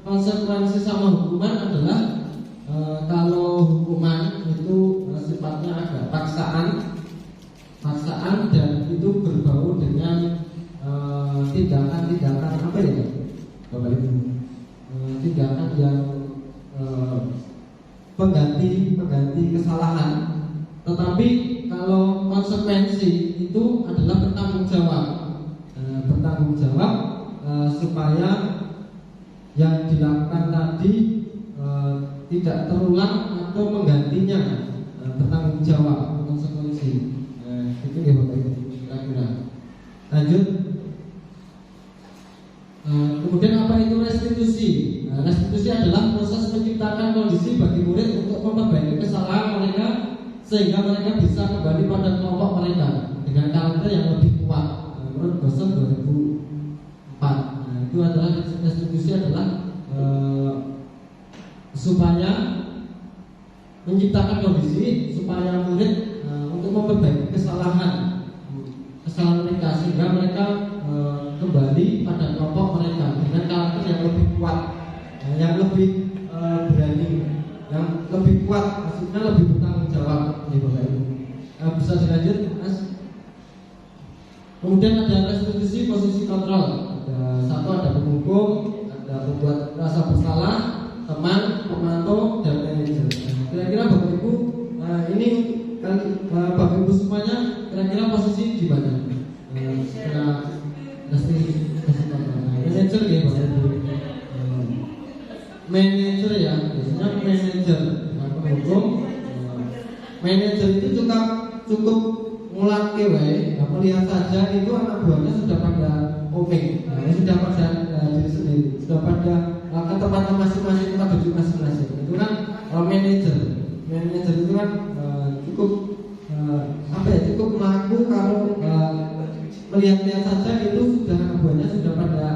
konsekuensi sama hukuman adalah kalau hukuman itu sifatnya agak paksaan dan itu berbau dengan tindakan apa ya Bapak Ibu? Tindakan yang pengganti kesalahan. Tetapi kalau konsekuensi itu adalah bertanggung jawab supaya yang dilakukan tadi tidak terulang atau menggantinya, bertanggung jawab konsekuensi. Itu ya Bapak Ibu kira-kira. Lanjut. Kemudian apa itu restitusi? Restitusi adalah proses menciptakan kondisi bagi murid untuk memperbaiki kesalahan mereka sehingga mereka bisa kembali pada kelompok mereka dengan karakter yang lebih kuat. Menurut Gosok 2004. Itu adalah restitusi adalah supaya menciptakan kondisi supaya murid untuk memperbaiki kesalahan mereka sehingga mereka kembali pada kelompok mereka dengan karakter yang lebih kuat, yang lebih berani, yang lebih kuat, maksudnya lebih bertanggung jawab. Bisa dilanjut, Mas. Kemudian ada restitusi posisi kontrol. Ada penghukum, ada pembuat rasa bersalah, teman, pemantau, dan manajer. Kira-kira Bapak Ibu ini kan Bapak Ibu semuanya kira-kira posisi di mana? Manajer ya Bapak Ibu. Manajer ya, biasanya manajer. Penghukum, manajer itu cukup ngulat kewe, melihat saja itu anak buahnya sudah pada omeng, sudah pada diri sendiri, sudah pada ke tempatnya masing-masing, tempat duduk masing-masing. Itu kan manajer itu kan cukup cukup melaku kalau melihat-lihat saja itu sudah anak buahnya sudah pada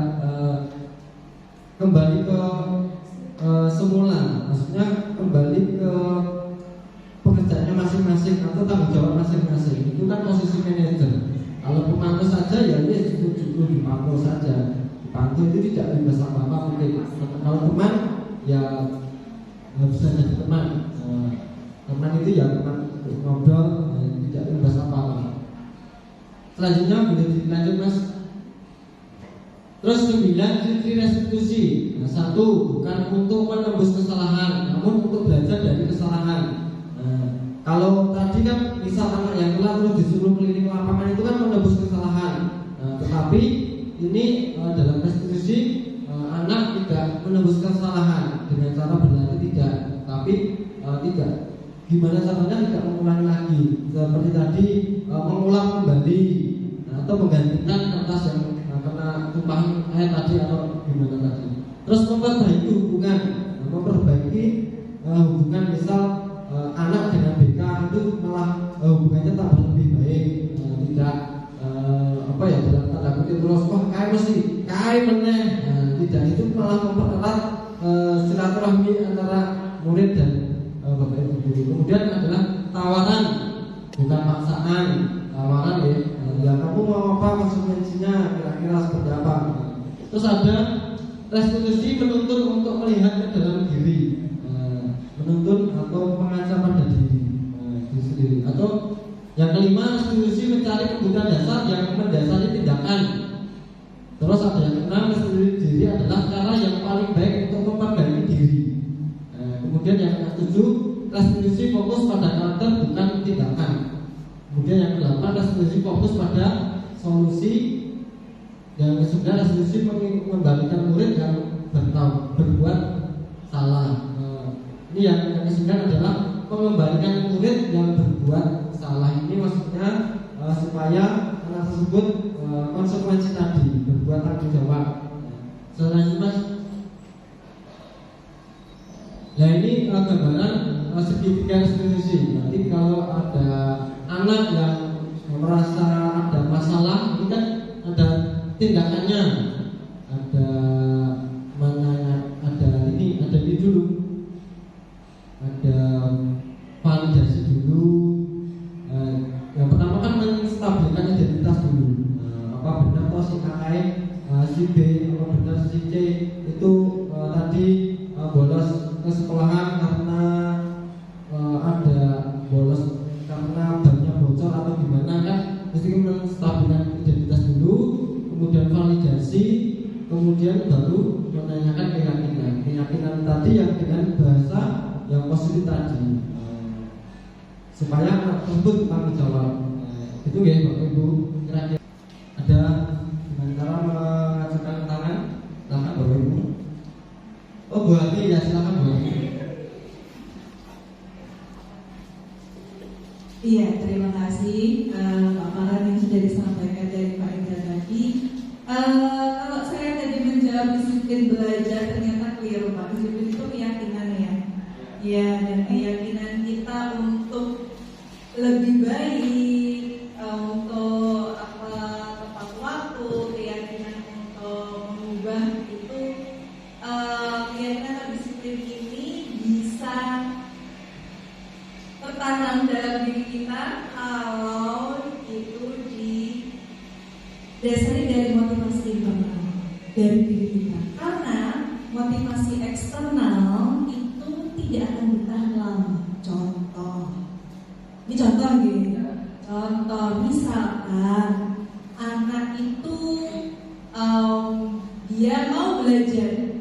kembali ke semula, maksudnya kembali ke pekerjaannya masing-masing atau tanggung jawab masing-masing. Itu kan posisi manajer. Kalau pemantau saja ya itu dipantau saja. Dipantau itu tidak bebas apa-apa mungkin. Kalau teman ya bisa jadi teman. Teman itu ya teman untuk ngobrol, tidak bebas apa-apa. Selanjutnya boleh dilanjut Mas. Terus 9 ciri restitusi. 1, bukan untuk menembus kesalahan, namun untuk belajar dari kesalahan. Kalau tadi kan misal anak yang telah terus disuruh keliling lapangan itu kan menembus kesalahan. Tetapi ini dalam restitusi anak tidak menembus kesalahan dengan cara berlari tidak, tapi tidak. Gimana caranya tidak mengulangi lagi? Seperti tadi mengulang kembali atau menggantikan kertas yang kena tumpahan air tadi atau gimana tadi. Terus memperbaiki hubungan misal anak dengan BK itu itu malah hubungannya tambah lebih baik, tidak dalam tanda kutip terus wah kae mesti kae meneh. Tidak, itu malah mempererat silaturahmi antara murid dan bapak ibu guru. Kemudian adalah tawaran, bukan paksaan. Tawaran ya kamu mau apa, konsekuensinya kira-kira seperti apa. Terus ada restitusi, menuntun untuk melihat ke dalam diri, menuntun atau mengancam pada diri sendiri. Atau yang kelima, restitusi mencari kebutuhan dasar yang mendasari tindakan. Terus ada yang keenam, restitusi diri adalah cara yang paling baik untuk memperbaiki diri. Kemudian yang ketujuh, restitusi fokus pada karakter bukan tindakan. Kemudian yang kedelapan, restitusi fokus pada solusi. Yang kesembilan, restitusi mengembalikan murid yang berbuat salah. Ini yang kesembilan adalah mengembalikan murid yang berbuat salah. Ini maksudnya supaya anak tersebut konsekuensi tadi, berbuat tanggung jawab. Selanjutnya Mas. Nah ini gambaran segitiga restitusi. Nanti kalau ada anak yang merasa ada masalah, ini kan ada tindakannya, ada ini dulu, ada validasi dulu. Yang pertama kan menstabilkan identitas dulu. Apa benar toh si KKI, si B, apa benar si C itu tadi bolos ke sekolahan karena ada bolos karena banyak bocor atau gimana kan, mesti menstabilkan identitas dulu, kemudian validasi, kemudian baru menanyakan keyakinan tadi yang dengan bahasa yang positif tadi, supaya anak tersebut bertanggung jawab. Itu ya Bapak Ibu, kira-kira ada dengan cara mengajukan tangan Bapak Ibu. Oh Bu Hati, ya silakan Bu Hati. Iya, terima kasih paparan yang sudah disampaikan dari Pak Indra tadi. Kalau saya tadi menjawab disiplin belajar, ternyata keliru Pak. Disiplin itu keyakinan ya. Ya, dan keyakinan kita untuk lebih baik, untuk tepat waktu, keyakinan untuk mengubah itu, keyakinan atau disiplin ini bisa tertanam dalam diri kita kalau itu didasari dari motivasi internal dari diri kita. Karena motivasi eksternal itu tidak akan bertahan lama. Ini contoh gitu. Contoh misalkan anak itu dia mau belajar.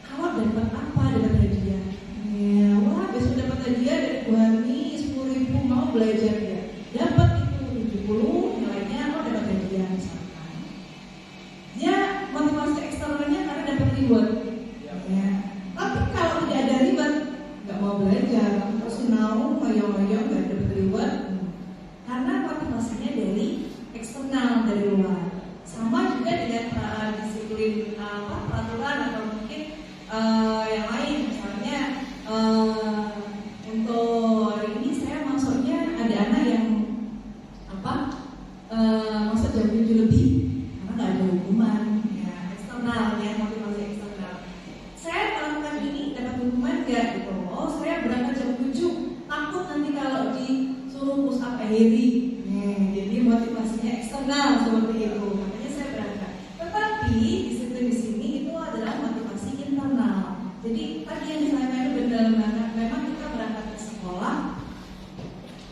Kalau dapat apa? Dapat hadiah. Ya, wah besok dapat hadiah dari Bu Hani 10.000, mau belajar ya. Dapat itu 70, nilainya dapat hadiah misalkan. Dia motivasi eksternalnya karena dapat reward. Ya. Tapi kalau tidak ada reward, nggak mau belajar, terus ngoyong-ngoyong nggak dapat reward. Karena motivasinya dari eksternal, dari luar. Sama juga dengan disiplin peraturan atau mungkin yang lain, misalnya untuk hari ini saya maksudnya ada anak yang masuk jam 7 lebih karena nggak ada hukuman ya, eksternal ya, motivasi eksternal. Saya melakukan ini dapat hukuman nggak gitu? Oh saya berangkat jam 7 takut nanti kalau disuruh push up akhiri. Jadi motivasinya eksternal seperti itu, makanya saya berangkat. Tetapi disiplin di sini itu adalah motivasi internal. Jadi tadi yang disampaikan itu benar banget. Memang kita berangkat ke sekolah,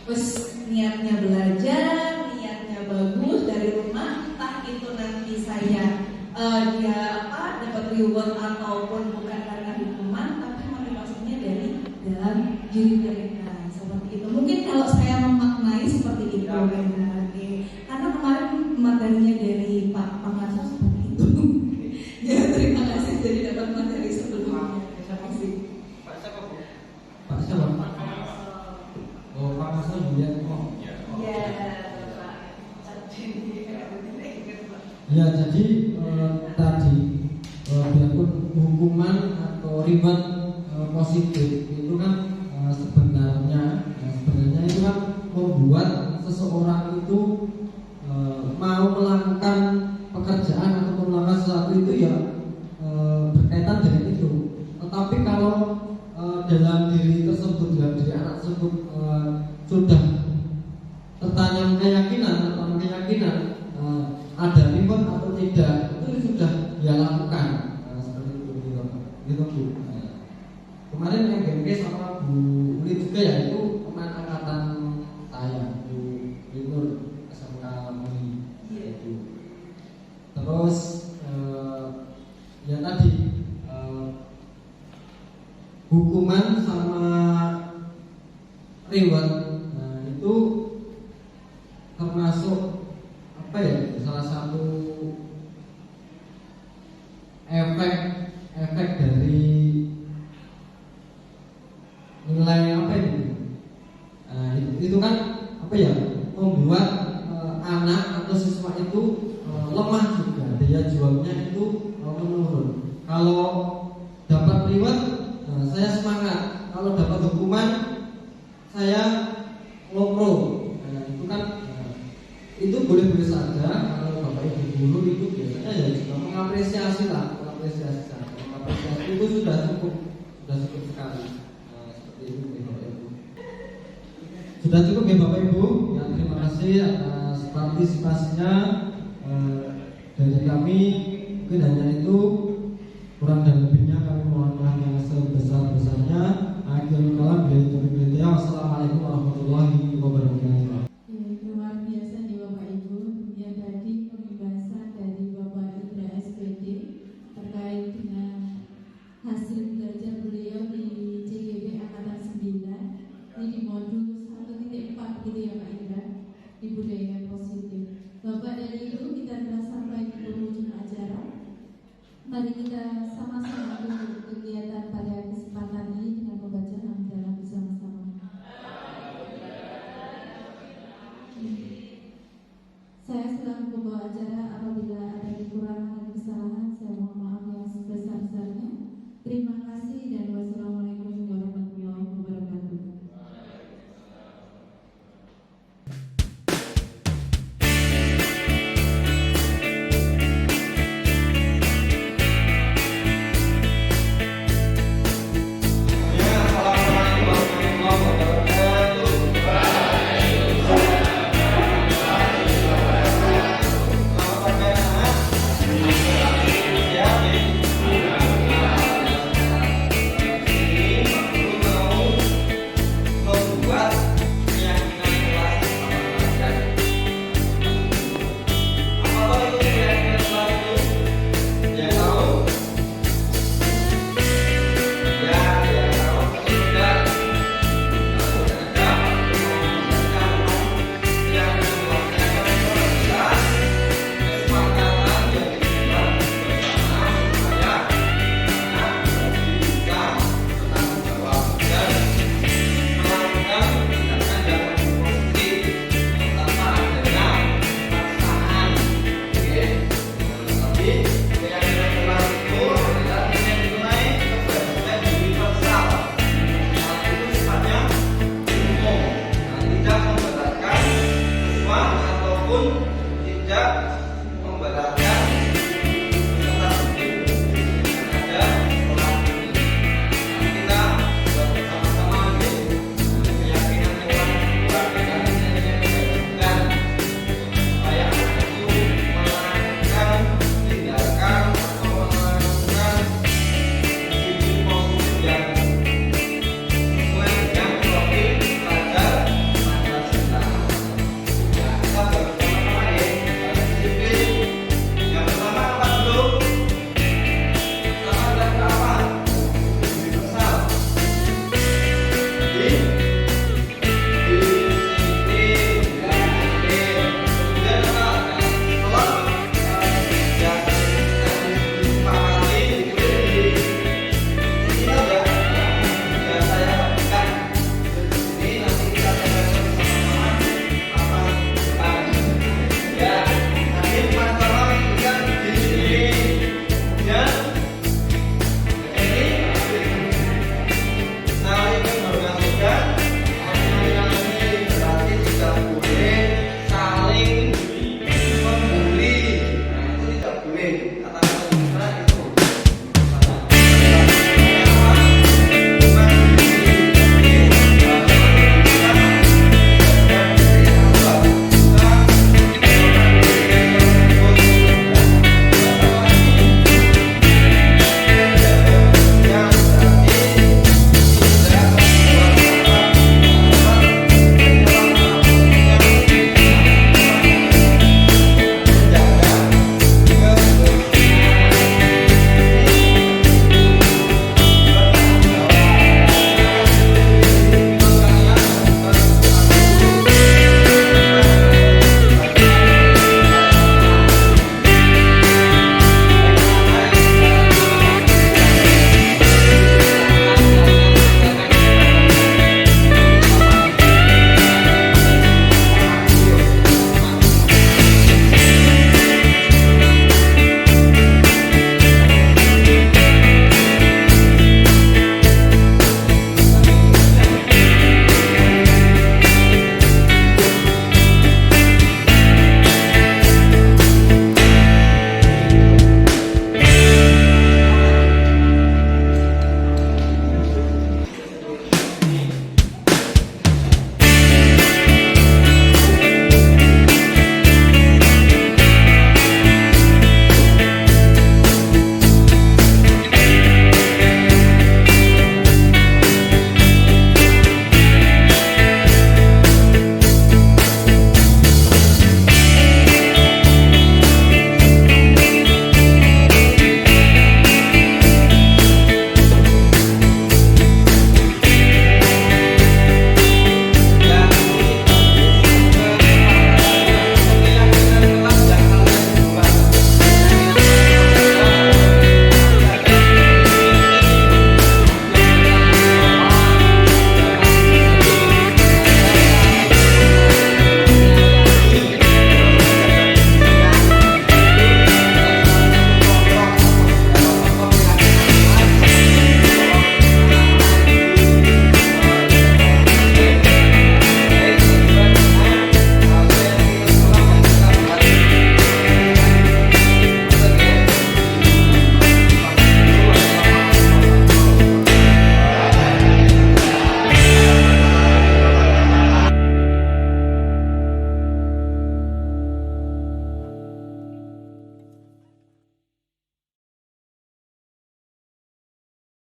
terus niatnya belajar, niatnya bagus dari rumah. Entah itu nanti saya dapat reward ataupun bukan karena hukuman, tapi motivasinya dari dalam diri mereka seperti itu. Mungkin kalau saya memaknai seperti itu, karena kemarin materinya dari Pak Pangaso seperti itu. Ya terima kasih jadi dapat materi sebelumnya. Terima kasih. Pak siapa Bu? Pak siapa? Oh Pak Mas Julian. Ya Pak. Ya jadi tadi biarpun hukuman atau reward positif itu kan sebenarnya itu mau melakukan pekerjaan atau melakukan sesuatu itu ya berkaitan dengan itu. Tetapi kalau dalam diri tersebut, dalam diri anak tersebut sudah tertanam keyakinan ada reward atau tidak, itu sudah dia lakukan seperti itu gitu Bu. Kemarin yang BMK sama Bu Uli juga ya, itu teman angkatan saya Bu Nur SMK Mui gitu. Terus ya tadi hukuman sama reward, itu termasuk apa ya, salah satu efek dari nilai apa ini? Itu kan apa ya, membuat anak atau siswa itu lemah juga, daya juangnya itu menurun. Kalau dapat reward, saya semangat. Kalau dapat hukuman, saya ngobrol. Itu kan itu boleh-boleh saja. Kalau Bapak Ibu guru itu biasanya ya juga mengapresiasi itu sudah cukup sekali. Seperti itu Bapak Ibu. Sudah cukup ya Bapak Ibu. Ya, terima kasih atas partisipasinya dari kami. Mungkin hanya itu, kurang dan lebihnya kami mohon maaf yang sebesar-besarnya. Akhirul kalam, wassalamualaikum warahmatullahi wabarakatuh. Luar biasa nih Bapak Ibu. Ya, tadi pembahasan dari Bapak Indra SPD terkait dengan hasil belajar beliau di CGB Angkatan 9. Ini di modul 1.4 gitu ya Pak Indra, di budaya positif. Bapak dan Ibu, kita telah sampai di penghujung acara. Mari kita sama-sama tutup kegiatan pada kesempatan ini dengan membaca hamdalah bersama-sama. Saya selaku pembawa acara, apabila ada kekurangan dan kesalahan, saya mohon maaf yang sebesar-besarnya. Terima kasih dan wassalamualaikum warahmatullahi wabarakatuh. tidak